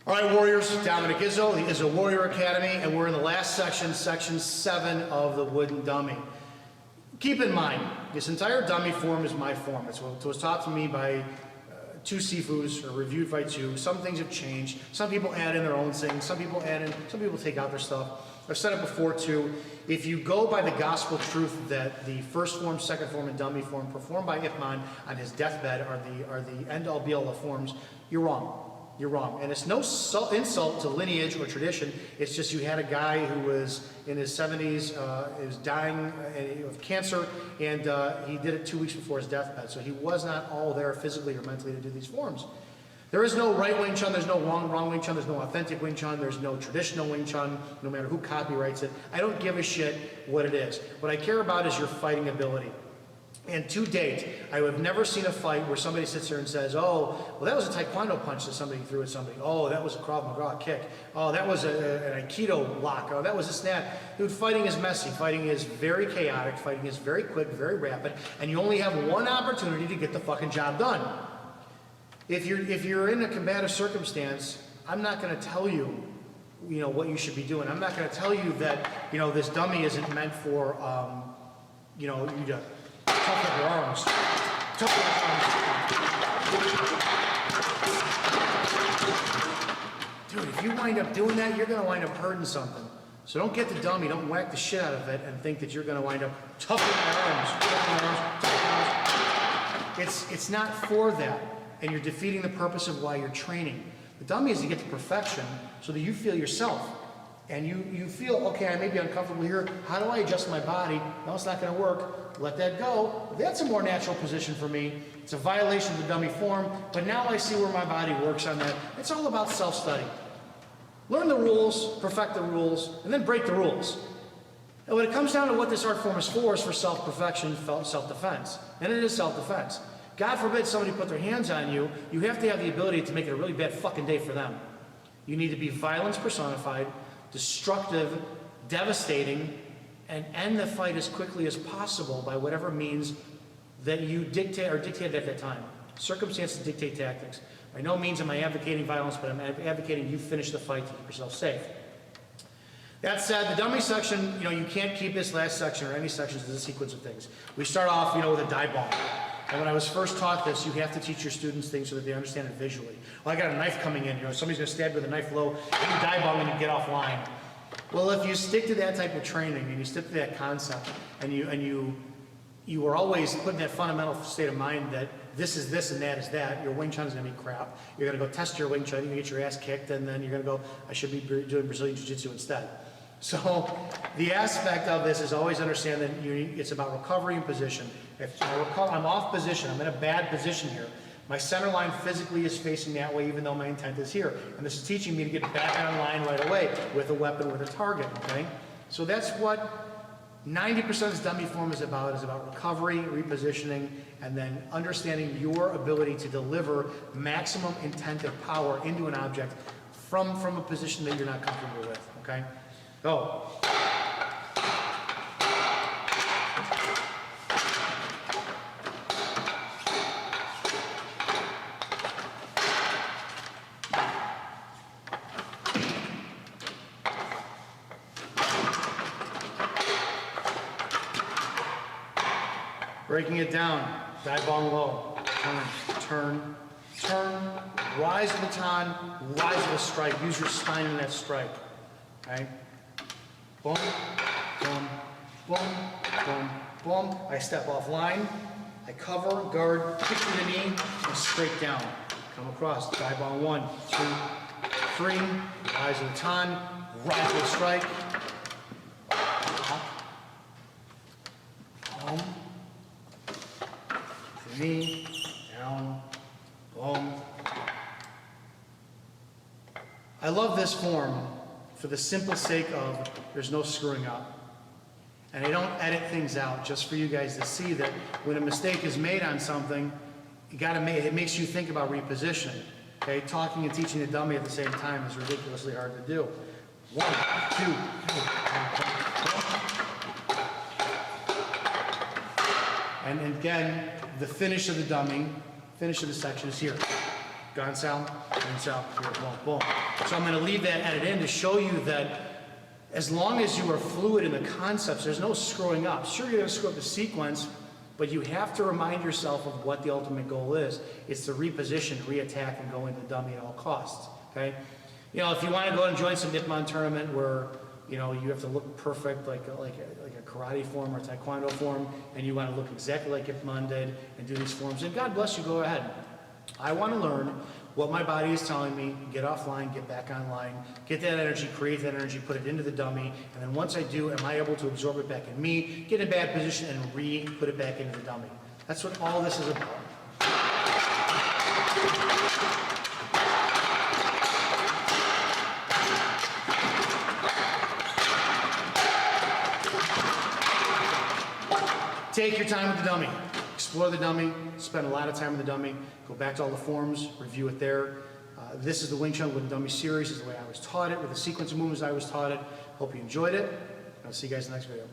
All right, Warriors, Dominick Izzo, the Izzo Warrior Academy, and we're in the last section, section 7 of the wooden dummy. Keep in mind, this entire dummy form is my form. It's what was taught to me by two Sifus, or reviewed by two. Some things have changed. Some people add in their own things. Some people add in, some people take out their stuff. I've said it before too. If you go by the gospel truth that the first form, second form, and dummy form performed by Ip Man on his deathbed are the end-all be-all of forms, you're wrong. You're wrong. And it's no insult to lineage or tradition. It's just you had a guy who was in his 70s, is dying of cancer, and he did it 2 weeks before his deathbed. So he was not all there physically or mentally to do these forms. There is no right Wing Chun, there's no wrong Wing Chun, there's no authentic Wing Chun, there's no traditional Wing Chun, no matter who copyrights it. I don't give a shit what it is. What I care about is your fighting ability. And to date, I have never seen a fight where somebody sits there and says, oh, well, that was a Taekwondo punch that somebody threw at somebody. Oh, that was a Krav Maga kick. Oh, that was an Aikido lock. Oh, that was a snap. Dude, fighting is messy. Fighting is very chaotic. Fighting is very quick, very rapid. And you only have one opportunity to get the fucking job done. If you're in a combative circumstance, I'm not going to tell you, what you should be doing. I'm not going to tell you that, this dummy isn't meant for, you to tough up your arms. Tough up your arms. Dude, if you wind up doing that, you're going to wind up hurting something. So don't get the dummy, don't whack the shit out of it and think that you're going to wind up toughing your arms. It's not for that, and you're defeating the purpose of why you're training. The dummy is to get to perfection so that you feel yourself. And you feel, okay, I may be uncomfortable here. How do I adjust my body? No, it's not going to work. Let that go. That's a more natural position for me. It's a violation of the dummy form, but now I see where my body works on that. It's all about self-study. Learn the rules, perfect the rules, and then break the rules. And when it comes down to what this art form is for self-perfection, self-defense. And it is self-defense. God forbid somebody put their hands on you, you have to have the ability to make it a really bad fucking day for them. You need to be violence personified, destructive, devastating, and end the fight as quickly as possible by whatever means that you dictate or dictated at that time. Circumstances dictate tactics. By no means am I advocating violence, but I'm advocating you finish the fight to keep yourself safe. That said, the dummy section, you can't keep this last section or any sections as a sequence of things. We start off, with a die bomb. And when I was first taught this, you have to teach your students things so that they understand it visually. Well, I got a knife coming in, somebody's gonna stab you with a knife low, and you die bomb and you get offline. Well, if you stick to that type of training and you stick to that concept, and you are always put in that fundamental state of mind that this is this and that is that, your Wing Chun is gonna be crap. You're gonna go test your Wing Chun, you're gonna get your ass kicked, and then you're gonna go, I should be doing Brazilian Jiu-Jitsu instead. So the aspect of this is always understand that it's about recovery and position. If I'm off position, I'm in a bad position here. My center line physically is facing that way even though my intent is here. And this is teaching me to get back on line right away with a weapon, with a target, okay? So that's what 90% of this dummy form is about recovery, repositioning, and then understanding your ability to deliver maximum intensive power into an object from a position that you're not comfortable with, okay? Go. Breaking it down, dive bomb low, turn, rise to the baton, rise to the strike, use your spine in that strike, okay? Boom, boom, boom, boom, boom. I step off line, I cover, guard, kick to the knee, and straight down. Come across, dive bomb 1, 2, 3, rise to the baton, rise to the strike, boom, knee, down, boom. I love this form for the simple sake of there's no screwing up. And I don't edit things out just for you guys to see that when a mistake is made on something, it makes you think about reposition. Okay, talking and teaching a dummy at the same time is ridiculously hard to do. 1, 2, 3. And again, the finish of the dummy, finish of the section is here. Gone south, in south, here, boom, boom. So I'm gonna leave that added in to show you that as long as you are fluid in the concepts, there's no screwing up. Sure, you're gonna screw up the sequence, but you have to remind yourself of what the ultimate goal is. It's to reposition, re-attack, and go into the dummy at all costs, okay? You know, if you wanna go and join some Nippon tournament where, you know, you have to look perfect like a karate form or taekwondo form, and you wanna look exactly like Nippon did and do these forms, and God bless you, go ahead. I wanna learn what my body is telling me, get offline, get back online, get that energy, create that energy, put it into the dummy, and then once I do, am I able to absorb it back in me, get in a bad position, and put it back into the dummy. That's what all this is about. Take your time with the dummy. Explore the dummy, spend a lot of time with the dummy, go back to all the forms, review it there. This is the Wing Chun with the Dummy series. This is the way I was taught it, with the sequence of movements I was taught it. Hope you enjoyed it. I'll see you guys in the next video.